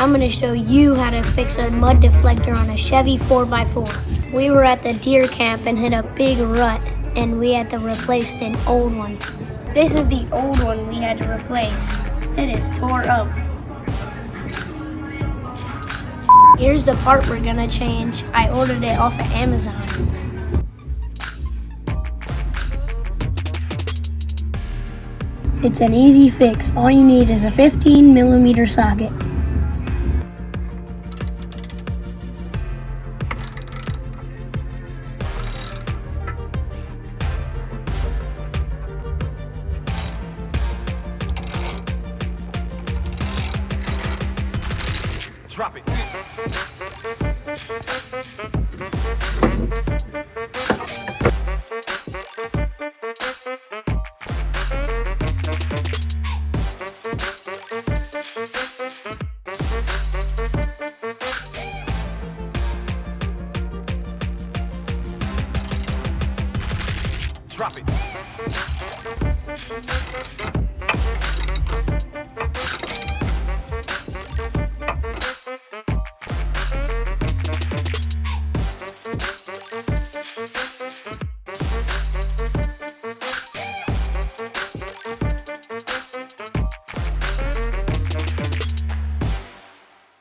I'm going to show you how to fix a mud deflector on a Chevy 4x4. We were at the deer camp and hit a big rut, and we had to replace an old one. This is the old one we had to replace. It is tore up. Here's the part we're going to change. I ordered it off of Amazon. It's an easy fix. All you need is a 15mm socket. Drop it.